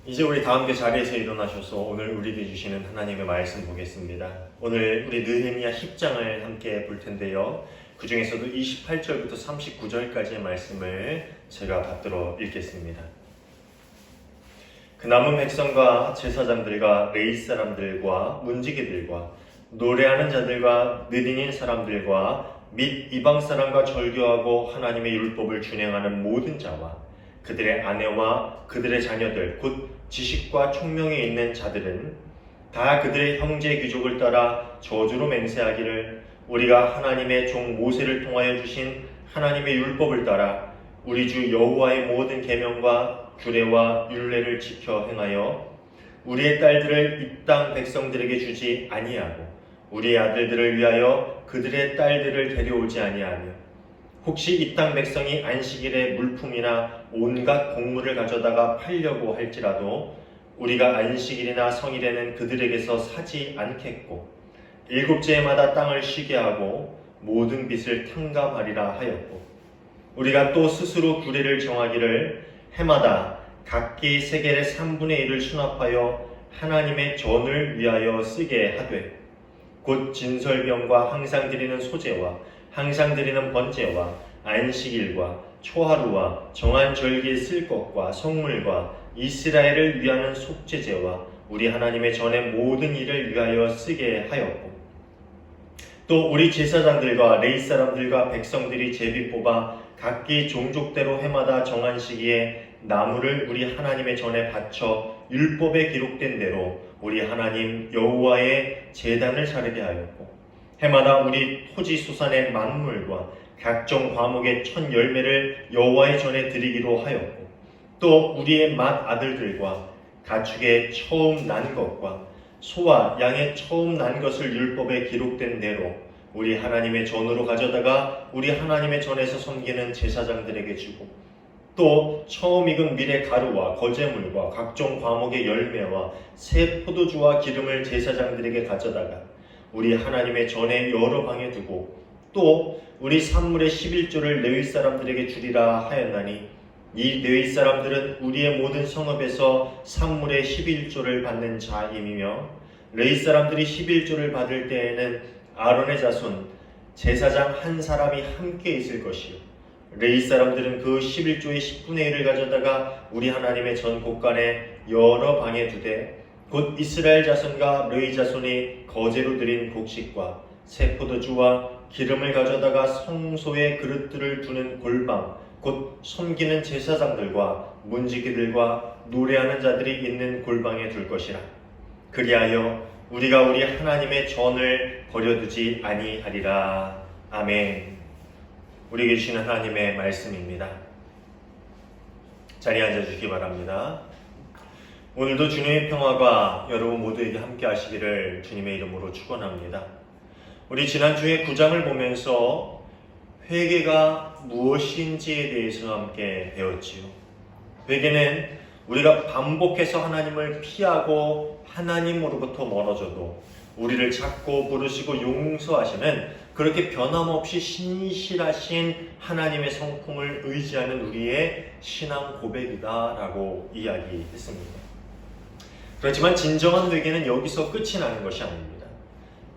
이제 우리 다 함께 자리에서 일어나셔서 오늘 우리에게 주시는 하나님의 말씀 보겠습니다. 오늘 우리 느헤미야 10장을 함께 볼 텐데요. 그 중에서도 28절부터 39절까지의 말씀을 제가 받들어 읽겠습니다. 그 남은 백성과 제사장들과 레위 사람들과 문지기들과 노래하는 자들과 느디닌 사람들과 및 이방 사람과 절교하고 하나님의 율법을 준행하는 모든 자와 그들의 아내와 그들의 자녀들 곧 지식과 총명이 있는 자들은 다 그들의 형제 귀족을 따라 저주로 맹세하기를 우리가 하나님의 종 모세를 통하여 주신 하나님의 율법을 따라 우리 주 여호와의 모든 계명과 규례와 율례를 지켜 행하여 우리의 딸들을 이 땅 백성들에게 주지 아니하고 우리의 아들들을 위하여 그들의 딸들을 데려오지 아니하며 혹시 이 땅 백성이 안식일에 물품이나 온갖 곡물을 가져다가 팔려고 할지라도 우리가 안식일이나 성일에는 그들에게서 사지 않겠고 일곱째마다 땅을 쉬게 하고 모든 빚을 탕감하리라 하였고 우리가 또 스스로 규례를 정하기를 해마다 각기 세겔의 3분의 1을 수납하여 하나님의 전을 위하여 쓰게 하되 곧 진설병과 항상 드리는 소제와 항상 드리는 번제와 안식일과 초하루와 정한 절기에 쓸 것과 성물과 이스라엘을 위하는 속죄제와 우리 하나님의 전의 모든 일을 위하여 쓰게 하였고 또 우리 제사장들과 레위 사람들과 백성들이 제비 뽑아 각기 종족대로 해마다 정한 시기에 나무를 우리 하나님의 전에 바쳐 율법에 기록된 대로 우리 하나님 여호와의 제단을 차리게 하였고 해마다 우리 토지 수산의 만물과 각종 과목의 첫 열매를 여호와의 전에 드리기로 하였고 또 우리의 맏 아들들과 가축의 처음 난 것과 소와 양의 처음 난 것을 율법에 기록된 대로 우리 하나님의 전으로 가져다가 우리 하나님의 전에서 섬기는 제사장들에게 주고 또 처음 익은 밀의 가루와 거제물과 각종 과목의 열매와 새 포도주와 기름을 제사장들에게 가져다가 우리 하나님의 전에 여러 방에 두고 또 우리 산물의 11조를 레위 사람들에게 주리라 하였나니 이 레위 사람들은 우리의 모든 성읍에서 산물의 11조를 받는 자임이며 레위 사람들이 11조를 받을 때에는 아론의 자손 제사장 한 사람이 함께 있을 것이요 레위 사람들은 그 11조의 10분의 1을 가져다가 우리 하나님의 전 곳간에 여러 방에 두되 곧 이스라엘 자손과 레위 자손이 거제로 드린 곡식과 새 포도주와 기름을 가져다가 성소의 그릇들을 두는 골방 곧 섬기는 제사장들과 문지기들과 노래하는 자들이 있는 골방에 둘 것이라. 그리하여 우리가 우리 하나님의 전을 버려두지 아니하리라. 아멘. 우리에게 주시는 하나님의 말씀입니다. 자리에 앉아주시기 바랍니다. 오늘도 주님의 평화가 여러분 모두에게 함께 하시기를 주님의 이름으로 축원합니다. 우리 지난주에 9장을 보면서 회개가 무엇인지에 대해서 함께 배웠지요. 회개는 우리가 반복해서 하나님을 피하고 하나님으로부터 멀어져도 우리를 찾고 부르시고 용서하시는 그렇게 변함없이 신실하신 하나님의 성품을 의지하는 우리의 신앙 고백이다라고 이야기했습니다. 그렇지만 진정한 회개는 여기서 끝이 나는 것이 아닙니다.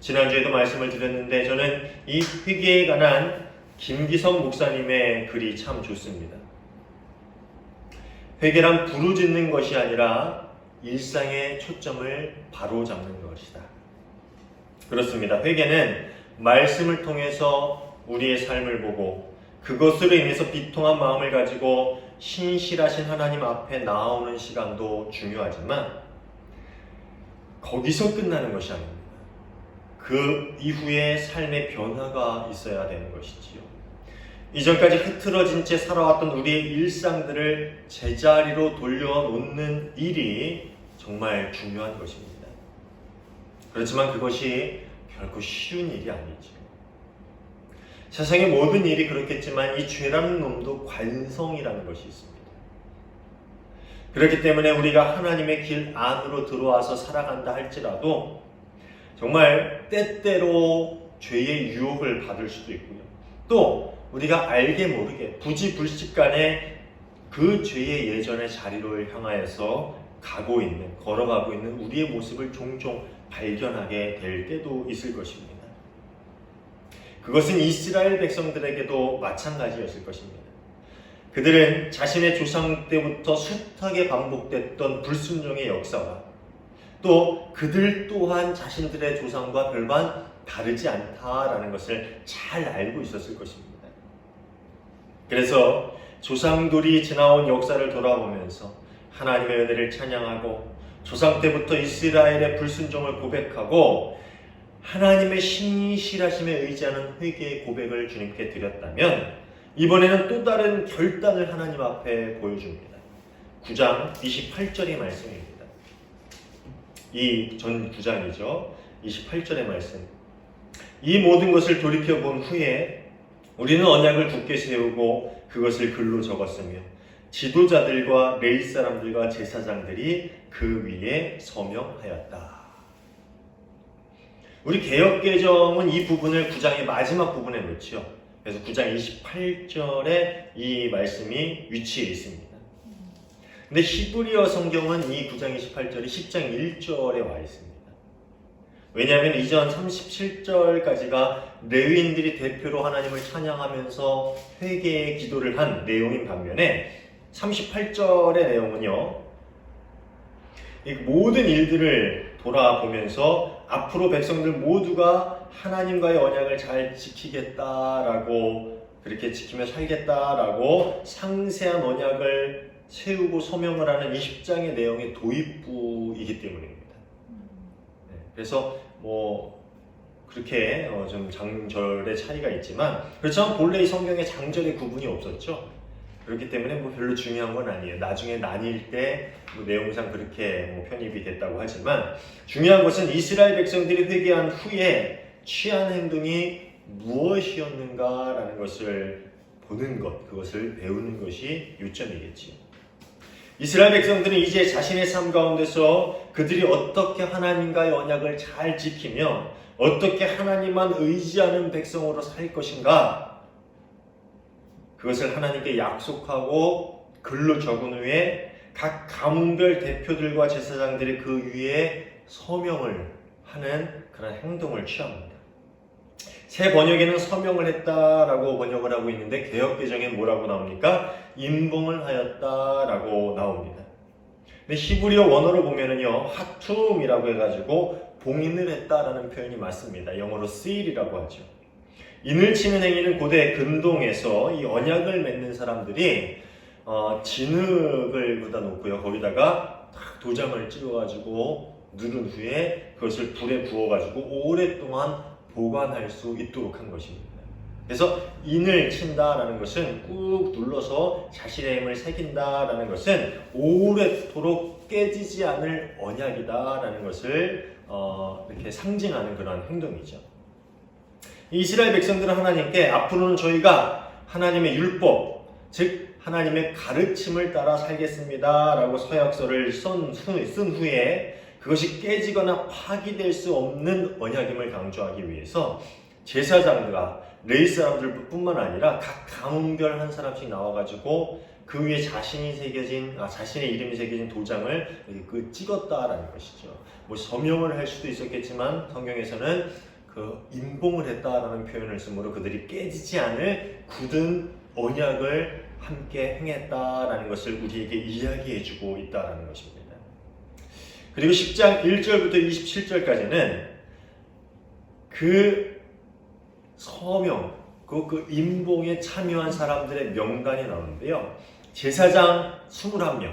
지난주에도 말씀을 드렸는데 저는 이 회개에 관한 김기성 목사님의 글이 참 좋습니다. 회개란 부르짖는 것이 아니라 일상의 초점을 바로잡는 것이다. 그렇습니다. 회개는 말씀을 통해서 우리의 삶을 보고 그것으로 인해서 비통한 마음을 가지고 신실하신 하나님 앞에 나아오는 시간도 중요하지만 거기서 끝나는 것이 아닙니다. 그 이후에 삶의 변화가 있어야 되는 것이지요. 이전까지 흐트러진 채 살아왔던 우리의 일상들을 제자리로 돌려놓는 일이 정말 중요한 것입니다. 그렇지만 그것이 결코 쉬운 일이 아니죠. 세상의 모든 일이 그렇겠지만 이 죄라는 놈도 관성이라는 것이 있습니다. 그렇기 때문에 우리가 하나님의 길 안으로 들어와서 살아간다 할지라도 정말 때때로 죄의 유혹을 받을 수도 있고요. 또 우리가 알게 모르게 부지불식간에 그 죄의 예전의 자리를 향하여서 걸어가고 있는 우리의 모습을 종종 발견하게 될 때도 있을 것입니다. 그것은 이스라엘 백성들에게도 마찬가지였을 것입니다. 그들은 자신의 조상 때부터 숱하게 반복됐던 불순종의 역사와 또 그들 또한 자신들의 조상과 별반 다르지 않다라는 것을 잘 알고 있었을 것입니다. 그래서 조상들이 지나온 역사를 돌아보면서 하나님의 은혜를 찬양하고 조상 때부터 이스라엘의 불순종을 고백하고 하나님의 신실하심에 의지하는 회개의 고백을 주님께 드렸다면 이번에는 또 다른 결단을 하나님 앞에 보여줍니다. 9장 28절의 말씀입니다. 이 전 9장이죠. 28절의 말씀. 이 모든 것을 돌이켜본 후에 우리는 언약을 굳게 세우고 그것을 글로 적었으며 지도자들과 레위 사람들과 제사장들이 그 위에 서명하였다. 우리 개역개정은 이 부분을 9장의 마지막 부분에 놓지요. 그래서 9장 28절에 이 말씀이 위치해 있습니다. 근데 히브리어 성경은 이 9장 28절이 10장 1절에 와 있습니다. 왜냐하면 이전 37절까지가 레위인들이 대표로 하나님을 찬양하면서 회개의 기도를 한 내용인 반면에 38절의 내용은요, 이 모든 일들을 돌아보면서 앞으로 백성들 모두가 하나님과의 언약을 잘 지키겠다라고, 그렇게 지키며 살겠다라고 상세한 언약을 세우고 소명을 하는 20장의 내용의 도입부이기 때문입니다. 그래서 그렇게 좀 장절의 차이가 있지만, 그렇지만 본래 이 성경에 장절의 구분이 없었죠. 그렇기 때문에 별로 중요한 건 아니에요. 나중에 나뉠 때 내용상 그렇게 편입이 됐다고 하지만, 중요한 것은 이스라엘 백성들이 회개한 후에 취한 행동이 무엇이었는가라는 것을 보는 것, 그것을 배우는 것이 요점이겠지요. 이스라엘 백성들은 이제 자신의 삶 가운데서 그들이 어떻게 하나님과의 언약을 잘 지키며 어떻게 하나님만 의지하는 백성으로 살 것인가, 그것을 하나님께 약속하고 글로 적은 후에 각 가문별 대표들과 제사장들이 그 위에 서명을 하는 그런 행동을 취합니다. 새 번역에는 서명을 했다라고 번역을 하고 있는데 개역개정엔 뭐라고 나옵니까? 임봉을 하였다라고 나옵니다. 근데 히브리어 원어로 보면은요, 하툼이라고 해가지고 봉인을 했다라는 표현이 맞습니다. 영어로 seal이라고 하죠. 인을 치는 행위는 고대 근동에서 이 언약을 맺는 사람들이 진흙을 묻어 놓고요, 거기다가 도장을 찍어가지고 누른 후에 그것을 불에 구워가지고 오랫동안 보관할 수 있도록 한 것입니다. 그래서 인을 친다라는 것은 꾹 눌러서 자신의 힘을 새긴다라는 것은 오랫도록 깨지지 않을 언약이다라는 것을 이렇게 상징하는 그런 행동이죠. 이스라엘 백성들은 하나님께 앞으로는 저희가 하나님의 율법, 즉 하나님의 가르침을 따라 살겠습니다 라고 서약서를 쓴 후에 그것이 깨지거나 파기될 수 없는 언약임을 강조하기 위해서 제사장과 레위 사람들 뿐만 아니라 각 가문별 한 사람씩 나와가지고 그 위에 자신의 이름이 새겨진 도장을 찍었다라는 것이죠. 서명을 할 수도 있었겠지만 성경에서는 임봉을 했다라는 표현을 쓰므로 그들이 깨지지 않을 굳은 언약을 함께 행했다라는 것을 우리에게 이야기해주고 있다라는 것입니다. 그리고 10장 1절부터 27절까지는 그 서명, 그 임봉에 참여한 사람들의 명단이 나오는데요. 제사장 21명,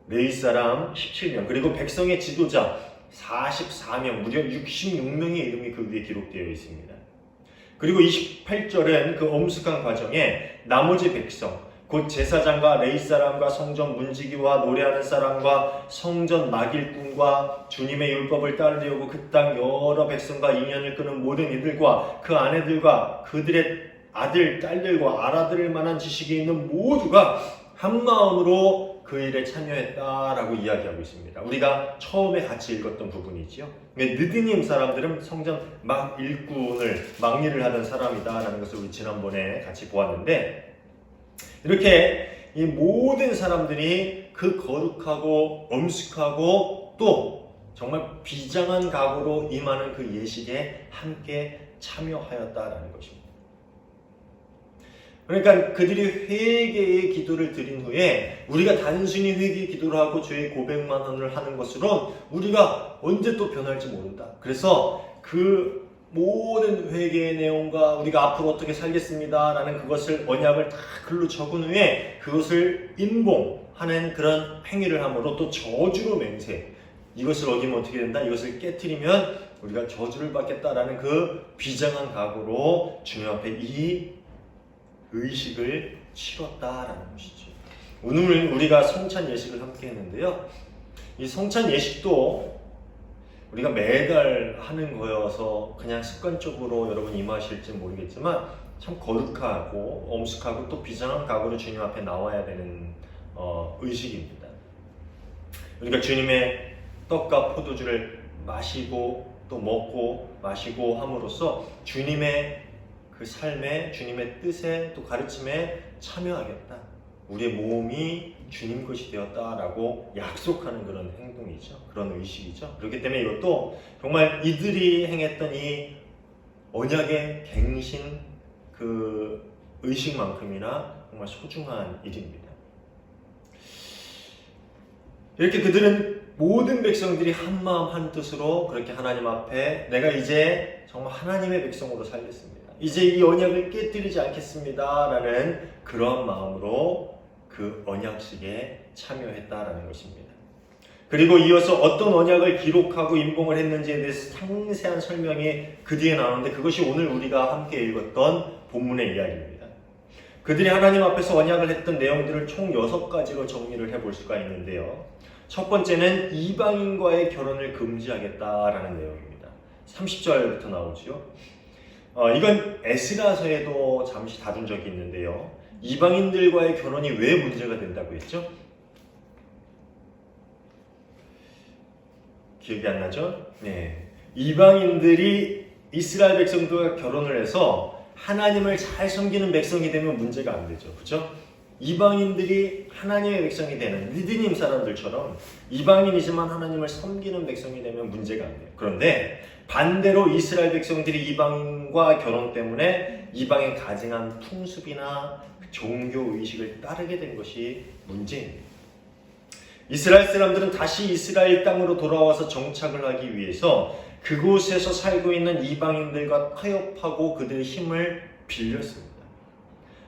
레위 사람 17명, 그리고 백성의 지도자 44명, 무려 66명의 이름이 그 위에 기록되어 있습니다. 그리고 28절은 그 엄숙한 과정에 나머지 백성, 곧 제사장과 레위 사람과 성전 문지기와 노래하는 사람과 성전 막일꾼과 주님의 율법을 따르려고 그 땅 여러 백성과 인연을 끊은 모든 이들과 그 아내들과 그들의 아들, 딸들과 알아들을 만한 지식이 있는 모두가 한 마음으로 그 일에 참여했다라고 이야기하고 있습니다. 우리가 처음에 같이 읽었던 부분이지요. 느디님 사람들은 성전 막일을 하던 사람이다라는 것을 우리 지난번에 같이 보았는데, 이렇게 이 모든 사람들이 그 거룩하고 엄숙하고 또 정말 비장한 각오로 임하는 그 예식에 함께 참여하였다라는 것입니다. 그러니까 그들이 회개의 기도를 드린 후에 우리가 단순히 회개의 기도를 하고 죄의 고백만 하는 것으론 우리가 언제 또 변할지 모른다. 그래서 그 모든 회개의 내용과 우리가 앞으로 어떻게 살겠습니다 라는 그것을 언약을 다 글로 적은 후에 그것을 임봉하는 그런 행위를 함으로 또 저주로 맹세, 이것을 어기면 어떻게 된다, 이것을 깨트리면 우리가 저주를 받겠다라는 그 비장한 각오로 주님 앞에 이 의식을 치렀다라는 것이죠. 오늘 우리가 성찬 예식을 함께 했는데요, 이 성찬 예식도 우리가 매달 하는 거여서 그냥 습관적으로 여러분 임하실지 모르겠지만 참 거룩하고 엄숙하고 또 비장한 각오로 주님 앞에 나와야 되는 의식입니다. 우리가 주님의 떡과 포도주를 마시고 또 먹고 마시고 함으로써 주님의 그 삶에, 주님의 뜻에 또 가르침에 참여하겠다. 우리의 몸이 주님 것이 되었다라고 약속하는 그런 행동이죠. 그런 의식이죠. 그렇기 때문에 이것도 정말 이들이 행했던 이 언약의 갱신 그 의식만큼이나 정말 소중한 일입니다. 이렇게 그들은 모든 백성들이 한 마음 한 뜻으로 그렇게 하나님 앞에 내가 이제 정말 하나님의 백성으로 살겠습니다. 이제 이 언약을 깨뜨리지 않겠습니다 라는 그런 마음으로 그 언약식에 참여했다라는 것입니다. 그리고 이어서 어떤 언약을 기록하고 임봉을 했는지에 대해서 상세한 설명이 그 뒤에 나오는데 그것이 오늘 우리가 함께 읽었던 본문의 이야기입니다. 그들이 하나님 앞에서 언약을 했던 내용들을 총 6가지로 정리를 해볼 수가 있는데요. 첫 번째는 이방인과의 결혼을 금지하겠다라는 내용입니다. 30절부터 나오죠. 이건 에스라서에도 잠시 다룬 적이 있는데요. 이방인들과의 결혼이 왜 문제가 된다고 했죠? 기억이 안 나죠? 네. 이방인들이 이스라엘 백성들과 결혼을 해서 하나님을 잘 섬기는 백성이 되면 문제가 안 되죠. 그죠? 이방인들이 하나님의 백성이 되는 리드님 사람들처럼 이방인이지만 하나님을 섬기는 백성이 되면 문제가 안 돼요. 그런데 반대로 이스라엘 백성들이 이방인과 결혼 때문에 이방인 가증한 풍습이나 종교 의식을 따르게 된 것이 문제입니다. 이스라엘 사람들은 다시 이스라엘 땅으로 돌아와서 정착을 하기 위해서 그곳에서 살고 있는 이방인들과 타협하고 그들의 힘을 빌렸습니다.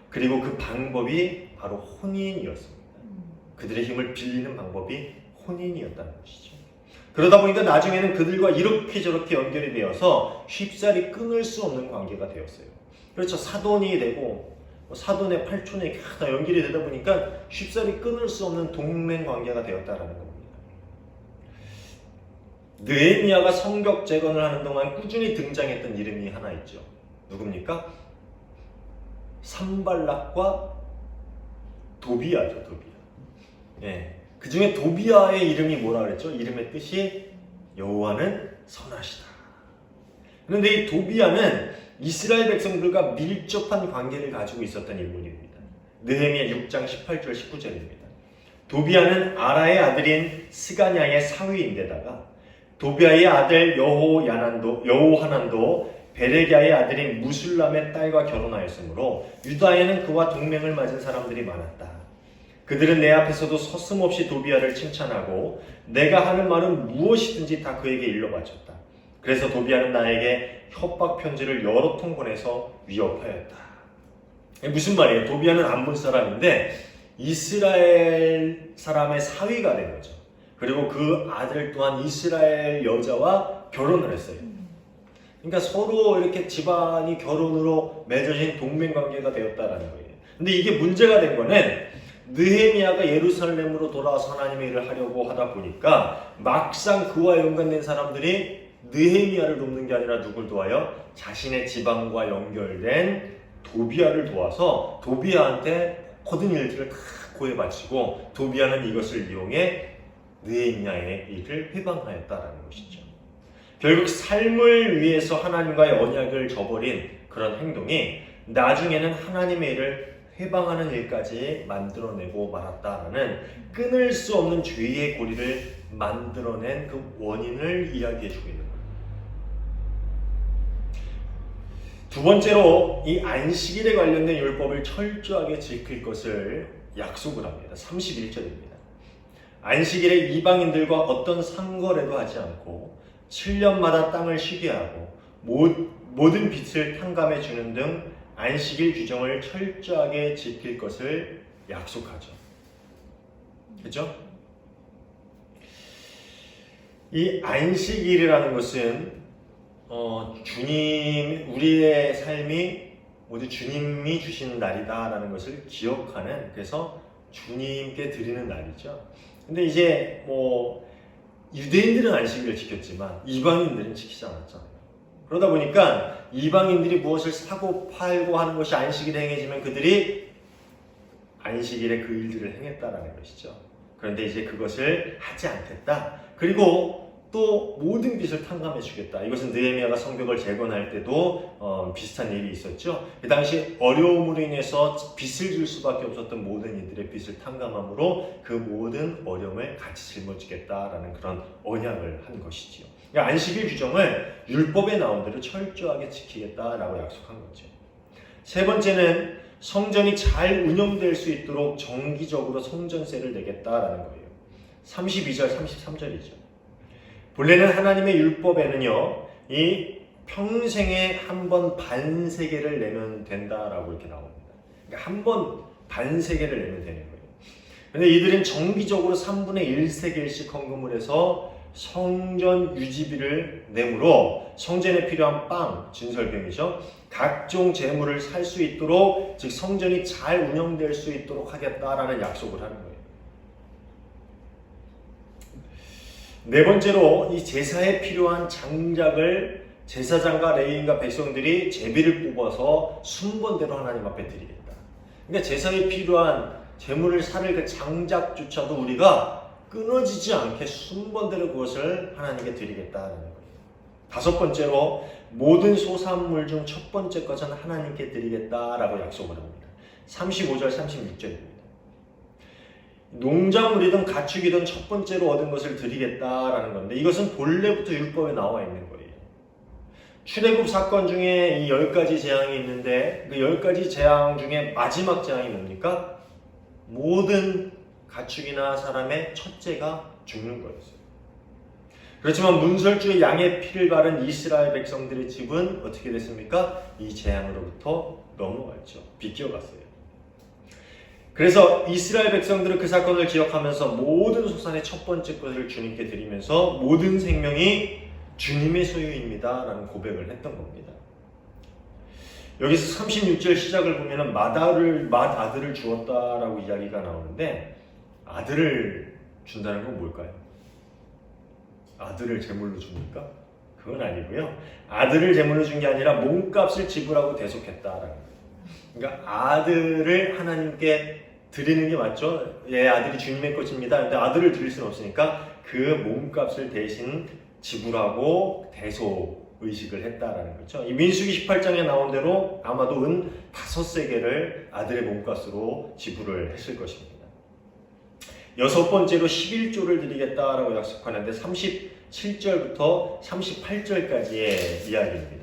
그리고 그 방법이 바로 혼인이었습니다. 그들의 힘을 빌리는 방법이 혼인이었다는 것이죠. 그러다 보니까 나중에는 그들과 이렇게 저렇게 연결이 되어서 쉽사리 끊을 수 없는 관계가 되었어요. 그렇죠. 사돈이 되고 사돈의 팔촌에 다 연결이 되다 보니까 쉽사리 끊을 수 없는 동맹 관계가 되었다라는 겁니다. 느헤미야가 성벽 재건을 하는 동안 꾸준히 등장했던 이름이 하나 있죠. 누굽니까? 산발락과 도비아죠. 도비아. 예. 그 중에 도비아의 이름이 뭐라 그랬죠? 이름의 뜻이 여호와는 선하시다. 그런데 이 도비아는 이스라엘 백성들과 밀접한 관계를 가지고 있었던 인물입니다. 느헤미야 6장 18절 19절입니다. 도비아는 아라의 아들인 스가냐의 사위인데다가 도비아의 아들 여호하난도 베레기야의 아들인 무술람의 딸과 결혼하였으므로 유다에는 그와 동맹을 맺은 사람들이 많았다. 그들은 내 앞에서도 서슴없이 도비아를 칭찬하고 내가 하는 말은 무엇이든지 다 그에게 일러바쳤다. 그래서 도비아는 나에게 협박 편지를 여러 통 보내서 위협하였다. 무슨 말이에요? 도비아는 암몬 사람인데 이스라엘 사람의 사위가 된 거죠. 그리고 그 아들 또한 이스라엘 여자와 결혼을 했어요. 그러니까 서로 이렇게 집안이 결혼으로 맺어진 동맹관계가 되었다라는 거예요. 근데 이게 문제가 된 거는 느헤미야가 예루살렘으로 돌아와서 하나님의 일을 하려고 하다 보니까 막상 그와 연관된 사람들이 느헤미야를 돕는 게 아니라 누굴 도와요? 자신의 지방과 연결된 도비아를 도와서 도비아한테 모든 일들을 다 고해바치고 도비아는 이것을 이용해 느헤미야의 일을 회방하였다라는 것이죠. 결국 삶을 위해서 하나님과의 언약을 저버린 그런 행동이 나중에는 하나님의 일을 해방하는 일까지 만들어내고 말았다라는 끊을 수 없는 죄의 고리를 만들어낸 그 원인을 이야기해주고 있는 거예요. 두 번째로 이 안식일에 관련된 율법을 철저하게 지킬 것을 약속을 합니다. 31절입니다. 안식일에 이방인들과 어떤 상거래도 하지 않고 7년마다 땅을 쉬게 하고 모든 빚을 탕감해 주는 등 안식일 규정을 철저하게 지킬 것을 약속하죠. 그렇죠? 이 안식일이라는 것은 우리의 삶이 모두 주님이 주신 날이다라는 것을 기억하는, 그래서 주님께 드리는 날이죠. 근데 이제 유대인들은 안식일을 지켰지만 이방인들은 지키지 않았잖아요. 그러다 보니까 이방인들이 무엇을 사고 팔고 하는 것이 안식일에 행해지면 그들이 안식일에 그 일들을 행했다라는 것이죠. 그런데 이제 그것을 하지 않겠다. 그리고 또 모든 빚을 탕감해 주겠다. 이것은 느헤미야가 성벽을 재건할 때도 비슷한 일이 있었죠. 그 당시 어려움으로 인해서 빚을 줄 수밖에 없었던 모든 이들의 빚을 탕감함으로 그 모든 어려움을 같이 짊어지겠다라는 그런 언약을 한 것이지요. 그러니까 안식일 규정을 율법에 나온 대로 철저하게 지키겠다라고 약속한 거죠. 세 번째는 성전이 잘 운영될 수 있도록 정기적으로 성전세를 내겠다라는 거예요. 32절, 33절이죠. 본래는 하나님의 율법에는요, 이 평생에 한 번 반세겔을 내면 된다라고 이렇게 나옵니다. 그러니까 한 번 반세겔을 내면 되는 거예요. 그런데 이들은 정기적으로 3분의 1세겔씩 헌금을 해서 성전 유지비를 내므로 성전에 필요한 빵, 진설병이죠. 각종 재물을 살 수 있도록, 즉 성전이 잘 운영될 수 있도록 하겠다라는 약속을 하는 거예요. 네 번째로 이 제사에 필요한 장작을 제사장과 레위인과 백성들이 제비를 뽑아서 순번대로 하나님 앞에 드리겠다. 그러니까 제사에 필요한 재물을 살 그 장작조차도 우리가 끊어지지 않게 순번대로 그것을 하나님께 드리겠다는 거예요. 다섯 번째로 모든 소산물 중 첫 번째 것은 하나님께 드리겠다라고 약속을 합니다. 35절, 36절입니다. 농작물이든 가축이든 첫 번째로 얻은 것을 드리겠다라는 건데, 이것은 본래부터 율법에 나와 있는 거예요. 출애굽 사건 중에 이 10가지 재앙이 있는데 그 10가지 재앙 중에 마지막 재앙이 뭡니까? 모든 가축이나 사람의 첫째가 죽는 거였어요. 그렇지만 문설주에 양의 피를 바른 이스라엘 백성들의 집은 어떻게 됐습니까? 이 재앙으로부터 넘어갔죠. 비껴갔어요. 그래서 이스라엘 백성들은 그 사건을 기억하면서 모든 소산의 첫 번째 것을 주님께 드리면서 모든 생명이 주님의 소유입니다 라는 고백을 했던 겁니다. 여기서 36절 시작을 보면 맏아들을 주었다라고 이야기가 나오는데, 아들을 준다는 건 뭘까요? 아들을 제물로 줍니까? 그건 아니고요. 아들을 제물로 준 게 아니라 몸값을 지불하고 대속했다라는 거예요. 그러니까 아들을 하나님께 드리는 게 맞죠? 예, 아들이 주님의 것입니다. 근데 아들을 드릴 수는 없으니까 그 몸값을 대신 지불하고 대속 의식을 했다라는 거죠. 이 민수기 18장에 나온 대로 아마도 은 5세겔을 아들의 몸값으로 지불을 했을 것입니다. 여섯 번째로 11조를 드리겠다라고 약속하는데 37절부터 38절까지의 이야기입니다.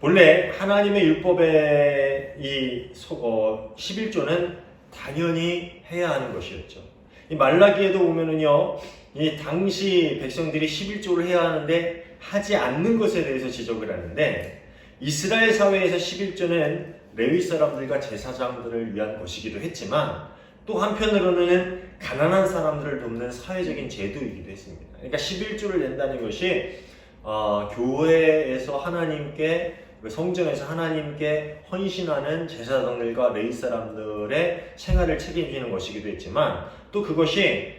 본래 하나님의 율법의 이 11조는 당연히 해야 하는 것이었죠. 이 말라기에도 보면은요, 이 당시 백성들이 11조를 해야 하는데 하지 않는 것에 대해서 지적을 하는데, 이스라엘 사회에서 11조는 레위 사람들과 제사장들을 위한 것이기도 했지만 또 한편으로는 가난한 사람들을 돕는 사회적인 제도이기도 했습니다. 그러니까 11조를 낸다는 것이 교회에서 하나님께, 성전에서 하나님께 헌신하는 제사장들과 레위 사람들의 생활을 책임지는 것이기도 했지만 또 그것이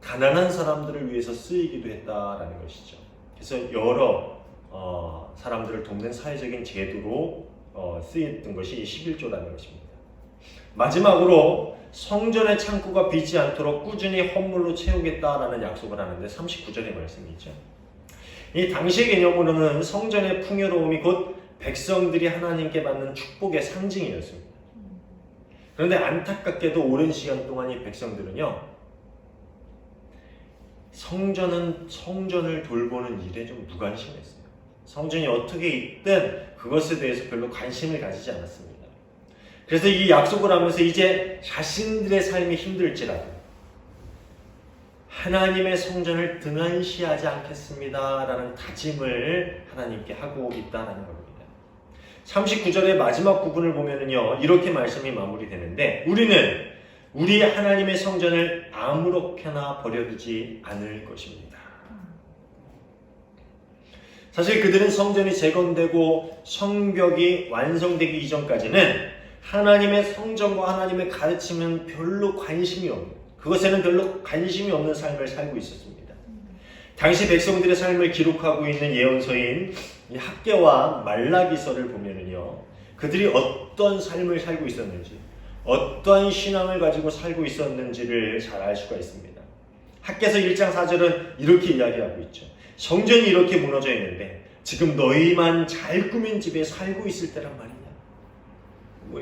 가난한 사람들을 위해서 쓰이기도 했다라는 것이죠. 그래서 여러 사람들을 돕는 사회적인 제도로 쓰였던 것이 11조라는 것입니다. 마지막으로 성전의 창고가 비지 않도록 꾸준히 헌물로 채우겠다라는 약속을 하는데 39절의 말씀이죠. 이 당시 개념으로는 성전의 풍요로움이 곧 백성들이 하나님께 받는 축복의 상징이었습니다. 그런데 안타깝게도 오랜 시간 동안 이 백성들은요, 성전을 돌보는 일에 좀 무관심했어요. 성전이 어떻게 있든 그것에 대해서 별로 관심을 가지지 않았습니다. 그래서 이 약속을 하면서 이제 자신들의 삶이 힘들지라도 하나님의 성전을 등한시하지 않겠습니다 라는 다짐을 하나님께 하고 있다는 겁니다. 39절의 마지막 부분을 보면은요, 이렇게 말씀이 마무리되는데, 우리는 우리 하나님의 성전을 아무렇게나 버려두지 않을 것입니다. 사실 그들은 성전이 재건되고 성벽이 완성되기 이전까지는 하나님의 성전과 하나님의 가르침은 별로 관심이 없는, 그것에는 별로 관심이 없는 삶을 살고 있었습니다. 당시 백성들의 삶을 기록하고 있는 예언서인 학개와 말라기서를 보면은요, 그들이 어떤 삶을 살고 있었는지, 어떠한 신앙을 가지고 살고 있었는지를 잘 알 수가 있습니다. 학개서 1장 4절은 이렇게 이야기하고 있죠. 성전이 이렇게 무너져 있는데 지금 너희만 잘 꾸민 집에 살고 있을 때란 말이냐.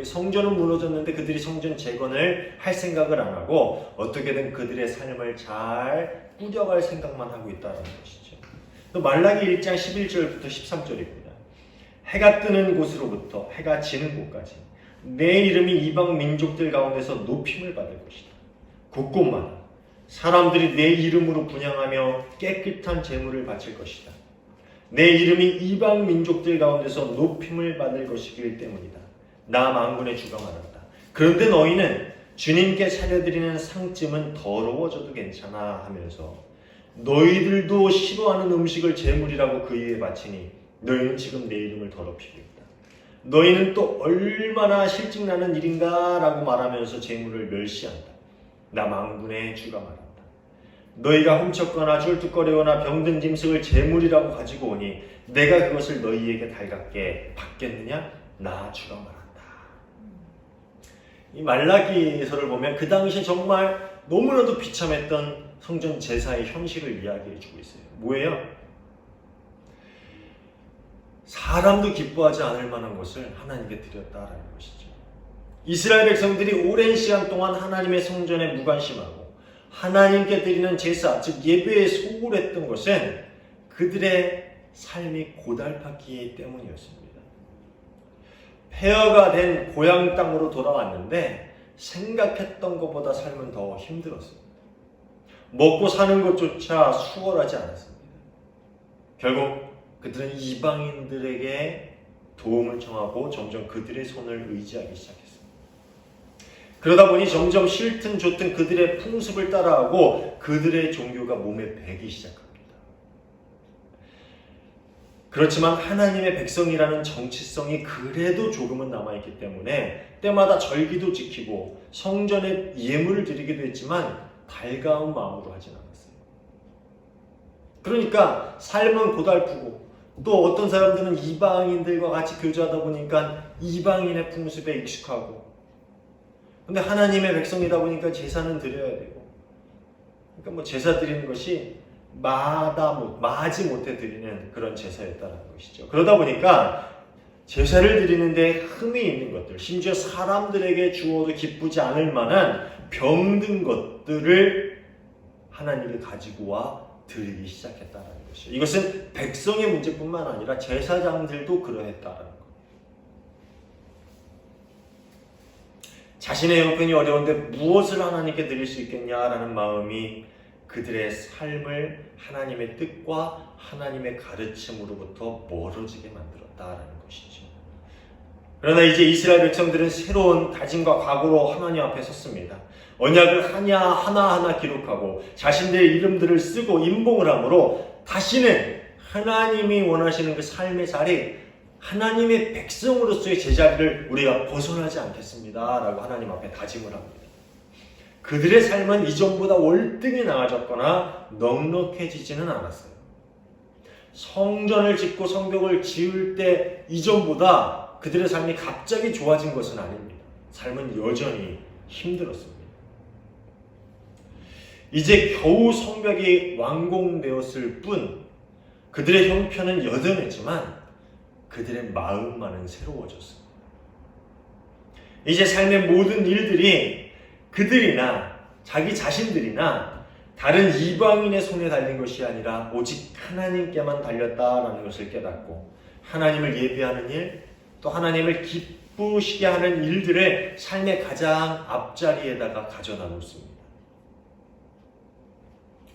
성전은 무너졌는데 그들이 성전 재건을 할 생각을 안 하고 어떻게든 그들의 삶을 잘 꾸려갈 생각만 하고 있다는 것이죠. 또 말라기 1장 11절부터 13절입니다. 해가 뜨는 곳으로부터 해가 지는 곳까지 내 이름이 이방 민족들 가운데서 높임을 받을 것이다. 곳곳마다 사람들이 내 이름으로 분향하며 깨끗한 제물을 바칠 것이다. 내 이름이 이방 민족들 가운데서 높임을 받을 것이기 때문이다. 나 만군의 주가 말한다. 그런데 너희는 주님께 차려드리는 상쯤은 더러워져도 괜찮아 하면서 너희들도 싫어하는 음식을 제물이라고 그 위에 바치니 너희는 지금 내 이름을 더럽히고 있다. 너희는 또 얼마나 실증나는 일인가 라고 말하면서 제물을 멸시한다. 나 만군의 주가 말한다. 너희가 훔쳤거나 쫄뚝거리거나 병든 짐승을 제물이라고 가지고 오니 내가 그것을 너희에게 달갑게 받겠느냐? 나 주가 말한다. 이 말라기서를 보면 그 당시 정말 너무나도 비참했던 성전 제사의 형식을 이야기해 주고 있어요. 뭐예요? 사람도 기뻐하지 않을 만한 것을 하나님께 드렸다라는 것이죠. 이스라엘 백성들이 오랜 시간 동안 하나님의 성전에 무관심하고 하나님께 드리는 제사, 즉 예배에 소홀했던 것은 그들의 삶이 고달팠기 때문이었습니다. 폐허가 된 고향 땅으로 돌아왔는데 생각했던 것보다 삶은 더 힘들었습니다. 먹고 사는 것조차 수월하지 않았습니다. 결국 그들은 이방인들에게 도움을 청하고 점점 그들의 손을 의지하기 시작했습니다. 그러다 보니 점점 싫든 좋든 그들의 풍습을 따라하고 그들의 종교가 몸에 배기 시작합니다. 그렇지만 하나님의 백성이라는 정체성이 그래도 조금은 남아있기 때문에 때마다 절기도 지키고 성전에 예물을 드리기도 했지만 달가운 마음으로 하진 않았어요. 그러니까 삶은 고달프고 또 어떤 사람들은 이방인들과 같이 교제하다 보니까 이방인의 풍습에 익숙하고, 근데 하나님의 백성이다 보니까 제사는 드려야 되고, 그러니까 제사 드리는 것이 마지 못해 드리는 그런 제사였다는 것이죠. 그러다 보니까 제사를 드리는데 흠이 있는 것들, 심지어 사람들에게 주어도 기쁘지 않을 만한 병든 것들을 하나님이 가지고 와 드리기 시작했다는 것이죠. 이것은 백성의 문제뿐만 아니라 제사장들도 그러했다는 것. 자신의 형편이 어려운데 무엇을 하나님께 드릴 수 있겠냐라는 마음이 그들의 삶을 하나님의 뜻과 하나님의 가르침으로부터 멀어지게 만들었다라는 것이죠. 그러나 이제 이스라엘 백성들은 새로운 다짐과 각오로 하나님 앞에 섰습니다. 언약을 하나하나 기록하고 자신들의 이름들을 쓰고 임봉을 함으로 다시는 하나님이 원하시는 그 삶의 자리, 하나님의 백성으로서의 제자리를 우리가 벗어나지 않겠습니다 라고 하나님 앞에 다짐을 합니다. 그들의 삶은 이전보다 월등히 나아졌거나 넉넉해지지는 않았어요. 성전을 짓고 성벽을 지을 때 이전보다 그들의 삶이 갑자기 좋아진 것은 아닙니다. 삶은 여전히 힘들었습니다. 이제 겨우 성벽이 완공되었을 뿐 그들의 형편은 여전했지만 그들의 마음만은 새로워졌습니다. 이제 삶의 모든 일들이 그들이나 자기 자신들이나 다른 이방인의 손에 달린 것이 아니라 오직 하나님께만 달렸다라는 것을 깨닫고 하나님을 예배하는 일, 또 하나님을 기쁘시게 하는 일들을 삶의 가장 앞자리에다가 가져다 놓습니다.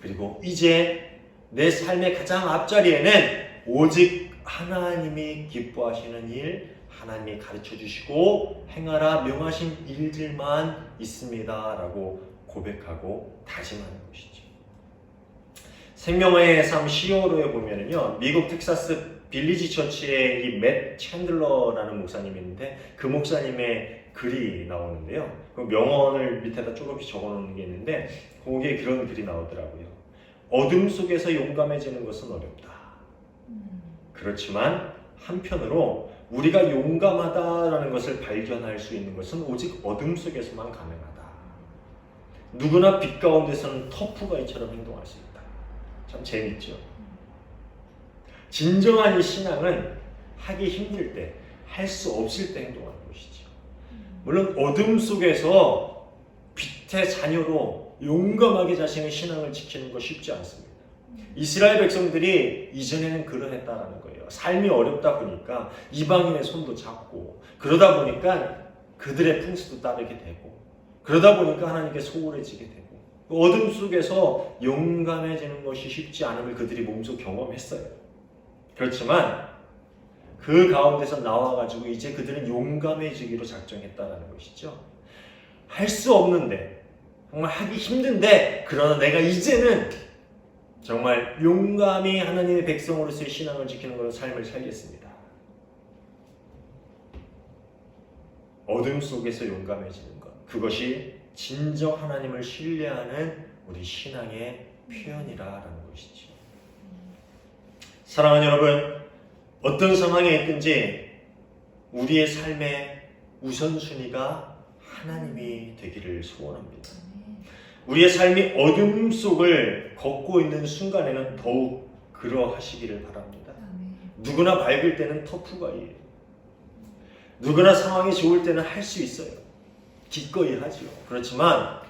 그리고 이제 내 삶의 가장 앞자리에는 오직 하나님이 기뻐하시는 일, 하나님이 가르쳐 주시고 행하라 명하신 일들만 있습니다 라고 고백하고 다짐하는 것이죠. 생명의 삶 시어로에 보면은요, 미국 텍사스 빌리지 처치의 이 맷 챈들러라는 목사님이 있는데 그 목사님의 글이 나오는데요. 그 명언을 밑에다 조금씩 적어놓은 게 있는데 거기에 그런 글이 나오더라고요. 어둠 속에서 용감해지는 것은 어렵다. 그렇지만 한편으로 우리가 용감하다라는 것을 발견할 수 있는 것은 오직 어둠 속에서만 가능하다. 누구나 빛 가운데서는 터프가이처럼 행동할 수 있다. 참 재밌죠? 진정한 이 신앙은 하기 힘들 때, 할 수 없을 때 행동하는 것이죠. 물론 어둠 속에서 빛의 자녀로 용감하게 자신의 신앙을 지키는 거 쉽지 않습니다. 이스라엘 백성들이 이전에는 그러했다라는 거예요. 삶이 어렵다 보니까 이방인의 손도 잡고 그러다 보니까 그들의 풍습도 따르게 되고 그러다 보니까 하나님께 소홀해지게 되고 어둠 속에서 용감해지는 것이 쉽지 않음을 그들이 몸소 경험했어요. 그렇지만 그 가운데서 나와가지고 이제 그들은 용감해지기로 작정했다라는 것이죠. 할 수 없는데 정말 하기 힘든데 그러나 내가 이제는 정말 용감히 하나님의 백성으로서의 신앙을 지키는 것으로 삶을 살겠습니다. 어둠 속에서 용감해지는 것, 그것이 진정 하나님을 신뢰하는 우리 신앙의 표현이라는 것이죠. 사랑하는 여러분, 어떤 상황에 있든지 우리의 삶의 우선순위가 하나님이 되기를 소원합니다. 우리의 삶이 어둠 속을 걷고 있는 순간에는 더욱 그러하시기를 바랍니다. 누구나 밝을 때는 터프가이에요. 누구나 상황이 좋을 때는 할 수 있어요. 기꺼이 하지요. 그렇지만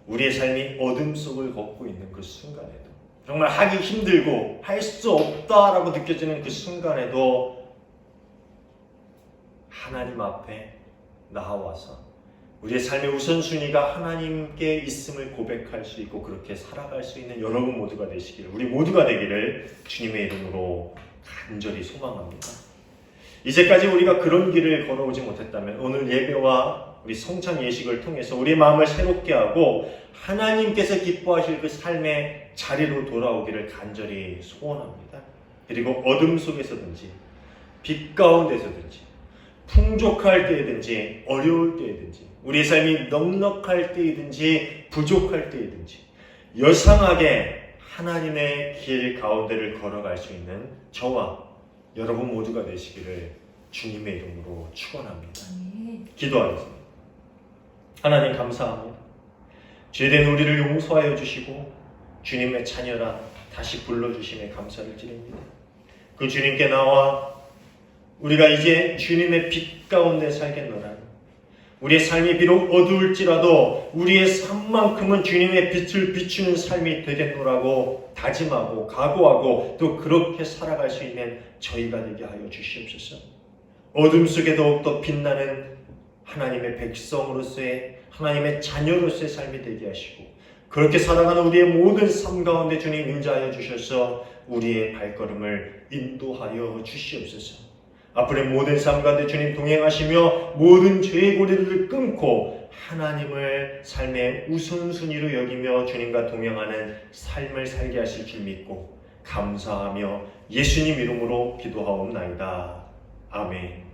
우리의 삶이 어둠 속을 걷고 있는 그 순간에도 정말 하기 힘들고 할 수 없다라고 느껴지는 그 순간에도 하나님 앞에 나와서 우리의 삶의 우선순위가 하나님께 있음을 고백할 수 있고 그렇게 살아갈 수 있는 여러분 모두가 되시기를, 우리 모두가 되기를 주님의 이름으로 간절히 소망합니다. 이제까지 우리가 그런 길을 걸어오지 못했다면 오늘 예배와 우리 성찬 예식을 통해서 우리의 마음을 새롭게 하고 하나님께서 기뻐하실 그 삶의 자리로 돌아오기를 간절히 소원합니다. 그리고 어둠 속에서든지 빛 가운데서든지 풍족할 때이든지 어려울 때이든지 우리의 삶이 넉넉할 때이든지 부족할 때이든지 여상하게 하나님의 길 가운데를 걸어갈 수 있는 저와 여러분 모두가 되시기를 주님의 이름으로 축원합니다. 기도하겠습니다. 하나님 감사합니다. 죄된 우리를 용서하여 주시고 주님의 자녀라 다시 불러주심에 감사를 드립니다. 그 주님께 나와 우리가 이제 주님의 빛 가운데 살겠노라. 우리의 삶이 비록 어두울지라도 우리의 삶만큼은 주님의 빛을 비추는 삶이 되겠노라고 다짐하고 각오하고 또 그렇게 살아갈 수 있는 저희가 되게 하여 주시옵소서. 어둠 속에 더욱더 빛나는 하나님의 백성으로서의 하나님의 자녀로서의 삶이 되게 하시고 그렇게 살아가는 우리의 모든 삶 가운데 주님 임재하여 주셔서 우리의 발걸음을 인도하여 주시옵소서. 앞으로의 모든 삶 가운데 주님 동행하시며 모든 죄의 고리를 끊고 하나님을 삶의 우선순위로 여기며 주님과 동행하는 삶을 살게 하실 줄 믿고 감사하며 예수님 이름으로 기도하옵나이다. 아멘.